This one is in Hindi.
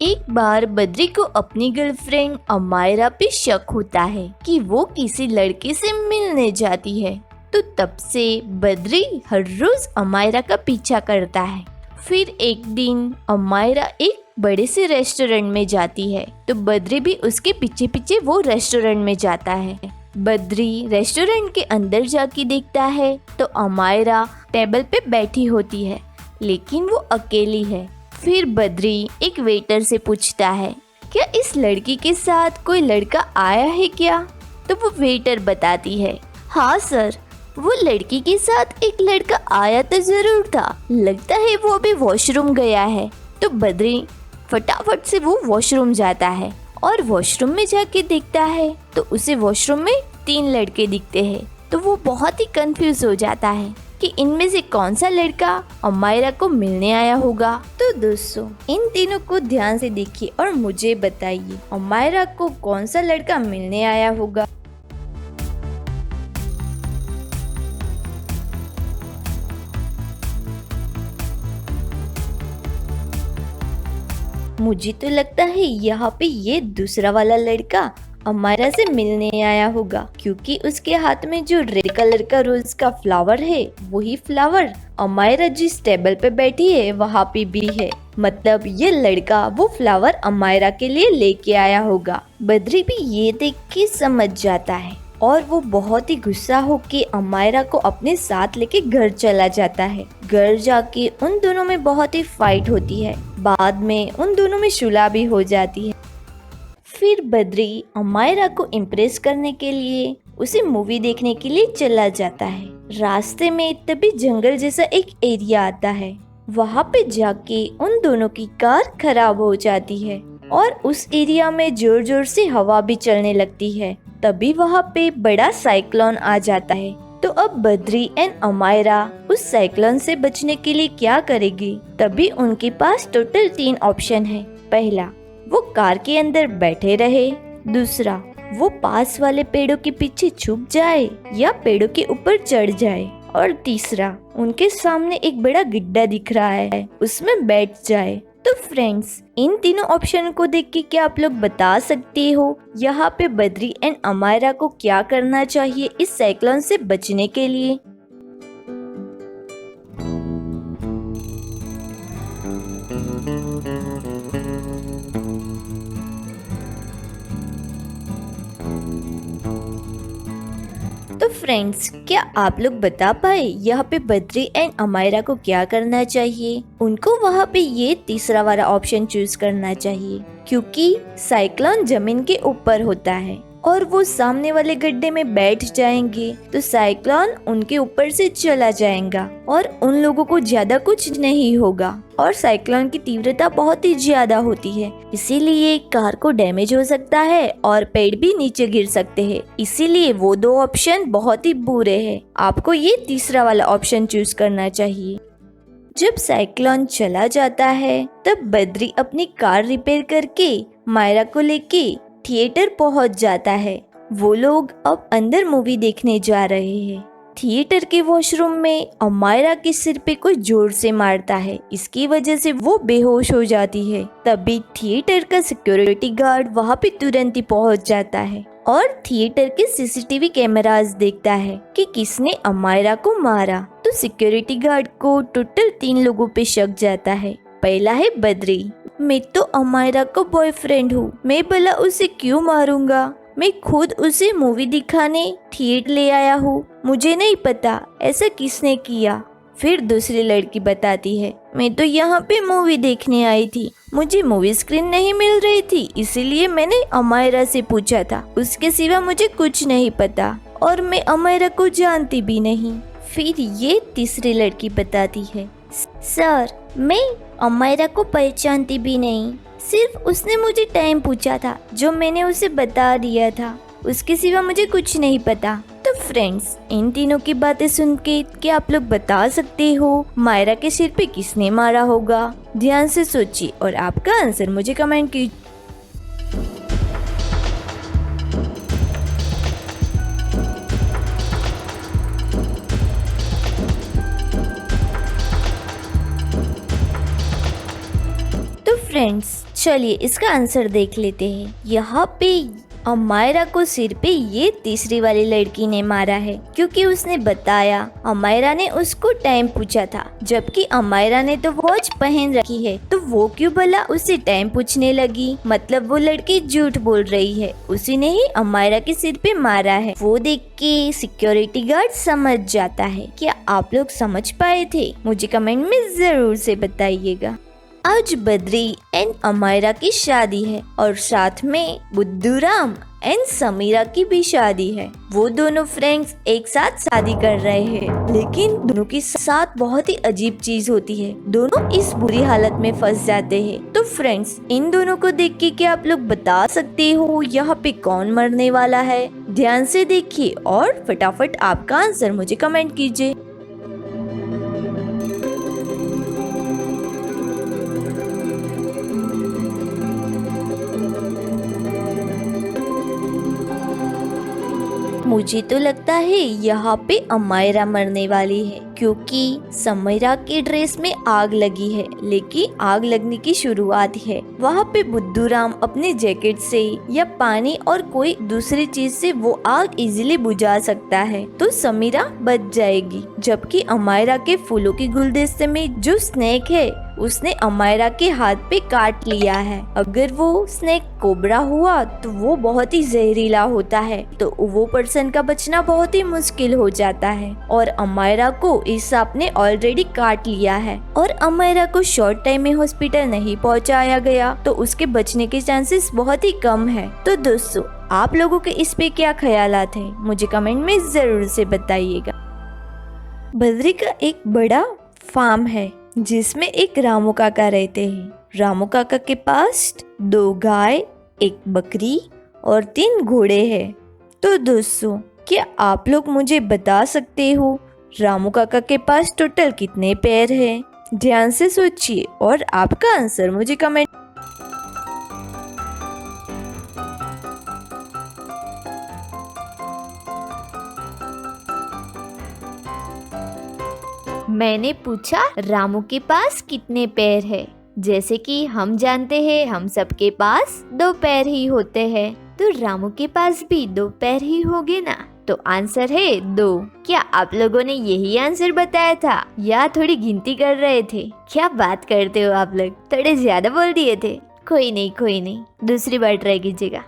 एक बार बद्री को अपनी गर्लफ्रेंड अमायरा पे शक होता है कि वो किसी लड़के से मिलने जाती है। तो तब से बद्री हर रोज अमायरा का पीछा करता है। फिर एक दिन अमायरा एक बड़े से रेस्टोरेंट में जाती है तो बद्री भी उसके पीछे पीछे वो रेस्टोरेंट में जाता है। बद्री रेस्टोरेंट के अंदर जाके देखता है तो अमायरा टेबल पे बैठी होती है, लेकिन वो अकेली है। फिर बद्री एक वेटर से पूछता है, क्या इस लड़की के साथ कोई लड़का आया है क्या? तो वो वेटर बताती है, हाँ सर, वो लड़की के साथ एक लड़का आया तो जरूर था, लगता है वो अभी वॉशरूम गया है। तो बद्री फटाफट से वो वॉशरूम जाता है और वॉशरूम में जाके देखता है तो उसे वॉशरूम में 3 लड़के दिखते हैं। तो वो बहुत ही कंफ्यूज हो जाता है कि इनमें से कौन सा लड़का अमायरा को मिलने आया होगा। तो दोस्तों, इन तीनों को ध्यान से देखिए और मुझे बताइए अमायरा को कौन सा लड़का मिलने आया होगा। मुझे तो लगता है यहाँ पे ये दूसरा वाला लड़का अमायरा से मिलने आया होगा, क्योंकि उसके हाथ में जो रेड कलर का रोज का फ्लावर है वही फ्लावर अमायरा जिस टेबल पे बैठी है वहाँ पे भी है। मतलब ये लड़का वो फ्लावर अमायरा के लिए लेके आया होगा। बद्री भी ये देख के समझ जाता है और वो बहुत ही गुस्सा होके अमायरा को अपने साथ लेके घर चला जाता है। घर जाके उन दोनों में बहुत ही फाइट होती है। बाद में उन दोनों में सुलह भी हो जाती है। फिर बद्री अमायरा को इम्प्रेस करने के लिए उसे मूवी देखने के लिए चला जाता है। रास्ते में तभी जंगल जैसा एक एरिया आता है। वहाँ पे जाके उन दोनों की कार खराब हो जाती है और उस एरिया में जोर जोर से हवा भी चलने लगती है। तभी वहाँ पे बड़ा साइक्लोन आ जाता है। तो अब बद्री एंड अमायरा उस साइक्लोन से बचने के लिए क्या करेगी? तभी उनके पास टोटल 3 ऑप्शन है। पहला, वो कार के अंदर बैठे रहे। दूसरा, वो पास वाले पेड़ों के पीछे छुप जाए या पेड़ों के ऊपर चढ़ जाए। और तीसरा, उनके सामने एक बड़ा गड्ढा दिख रहा है, उसमें बैठ जाए। तो फ्रेंड्स, इन तीनों ऑप्शन को देख के क्या आप लोग बता सकते हो यहाँ पे बद्री एंड अमायरा को क्या करना चाहिए इस साइक्लोन से बचने के लिए? तो फ्रेंड्स, क्या आप लोग बता पाए यहाँ पे बद्री एंड अमायरा को क्या करना चाहिए? उनको वहाँ पे ये तीसरा वाला ऑप्शन चूज करना चाहिए, क्योंकि साइक्लोन जमीन के ऊपर होता है और वो सामने वाले गड्ढे में बैठ जाएंगे तो साइक्लोन उनके ऊपर से चला जाएगा और उन लोगों को ज्यादा कुछ नहीं होगा। और साइक्लोन की तीव्रता बहुत ही ज्यादा होती है, इसीलिए कार को डैमेज हो सकता है और पेड़ भी नीचे गिर सकते हैं। इसीलिए वो 2 ऑप्शन बहुत ही बुरे हैं। आपको ये तीसरा वाला ऑप्शन चूज करना चाहिए। जब साइक्लोन चला जाता है तब बद्री अपनी कार रिपेयर करके मायरा को लेके थिएटर पहुंच जाता है। वो लोग अब अंदर मूवी देखने जा रहे हैं। थिएटर के वॉशरूम में अमायरा के सिर पे कोई जोर से मारता है, इसकी वजह से वो बेहोश हो जाती है। तभी थिएटर का सिक्योरिटी गार्ड वहाँ पे तुरंत ही पहुँच जाता है और थिएटर के सीसीटीवी कैमरास देखता है कि किसने अमायरा को मारा। तो सिक्योरिटी गार्ड को टोटल 3 लोगों पे शक जाता है। पहला है बद्री, मैं तो अमायरा का बॉयफ्रेंड हूँ, मैं भला उसे क्यों मारूंगा? मैं खुद उसे मूवी दिखाने थिएटर ले आया हूँ, मुझे नहीं पता ऐसा किसने किया। फिर दूसरी लड़की बताती है, मैं तो यहाँ पे मूवी देखने आई थी, मुझे मूवी स्क्रीन नहीं मिल रही थी, इसीलिए मैंने अमायरा से पूछा था, उसके सिवा मुझे कुछ नहीं पता और मैं अमायरा को जानती भी नहीं। फिर ये तीसरी लड़की बताती है, सर, मैं अमायरा को पहचानती भी नहीं, सिर्फ उसने मुझे टाइम पूछा था जो मैंने उसे बता दिया था, उसके सिवा मुझे कुछ नहीं पता। तो फ्रेंड्स, इन तीनों की बातें सुन के क्या आप लोग बता सकते हो मायरा के सिर पे किसने मारा होगा? ध्यान से सोचिए और आपका आंसर मुझे कमेंट कीजिए। फ्रेंड्स, चलिए इसका आंसर देख लेते हैं। यहाँ पे अमायरा को सिर पे ये तीसरी वाली लड़की ने मारा है, क्योंकि उसने बताया अमायरा ने उसको टाइम पूछा था, जबकि अमायरा ने तो वॉच पहन रखी है, तो वो क्यों भला उससे टाइम पूछने लगी। मतलब वो लड़की झूठ बोल रही है, उसी ने ही अमायरा के सिर पे मारा है। वो देख के सिक्योरिटी गार्ड समझ जाता है। क्या आप लोग समझ पाए थे? मुझे कमेंट में जरूर से बताइएगा। आज बद्री एंड अमायरा की शादी है और साथ में बुद्धूराम एंड समीरा की भी शादी है। वो दोनों फ्रेंड्स एक साथ शादी कर रहे हैं, लेकिन दोनों के साथ बहुत ही अजीब चीज होती है। दोनों इस बुरी हालत में फंस जाते हैं। तो फ्रेंड्स, इन दोनों को देख के क्या आप लोग बता सकते हो यहाँ पे कौन मरने वाला है? ध्यान से देखिए और फटाफट आपका आंसर मुझे कमेंट कीजिए। मुझे तो लगता है यहाँ पे अमायरा मरने वाली है, क्योंकि समीरा की ड्रेस में आग लगी है, लेकिन आग लगने की शुरुआत है। वहाँ पे बुद्धूराम अपने जैकेट से या पानी और कोई दूसरी चीज से वो आग इजीली बुझा सकता है, तो समीरा बच जाएगी। जबकि अमायरा के फूलों के गुलदस्ते में जो स्नेक है उसने अमायरा के हाथ पे काट लिया है। अगर वो स्नेक कोबरा हुआ तो वो बहुत ही जहरीला होता है, तो वो पर्सन का बचना बहुत ही मुश्किल हो जाता है। और अमायरा को इस सांप ने ऑलरेडी काट लिया है और अमायरा को शॉर्ट टाइम में हॉस्पिटल नहीं पहुंचाया गया, तो उसके बचने के चांसेस बहुत ही कम है। तो दोस्तों, आप लोगों के इस पे क्या ख्यालात हैं? मुझे कमेंट में जरूर से बताइएगा। बद्री का एक बड़ा फार्म है जिसमें एक रामू काका रहते हैं। रामू काका के पास 2 गाय, 1 बकरी और 3 घोड़े हैं। तो दोस्तों, क्या आप लोग मुझे बता सकते हो रामू काका के पास टोटल कितने पैर हैं? ध्यान से सोचिए और आपका आंसर मुझे कमेंट। मैंने पूछा रामू के पास कितने पैर है। जैसे कि हम जानते हैं हम सबके पास 2 पैर ही होते हैं, तो रामू के पास भी 2 पैर ही होंगे ना। तो आंसर है 2। क्या आप लोगों ने यही आंसर बताया था या थोड़ी गिनती कर रहे थे? क्या बात करते हो आप लोग, थोड़े ज्यादा बोल दिए थे। कोई नहीं, दूसरी बार ट्राई कीजिएगा।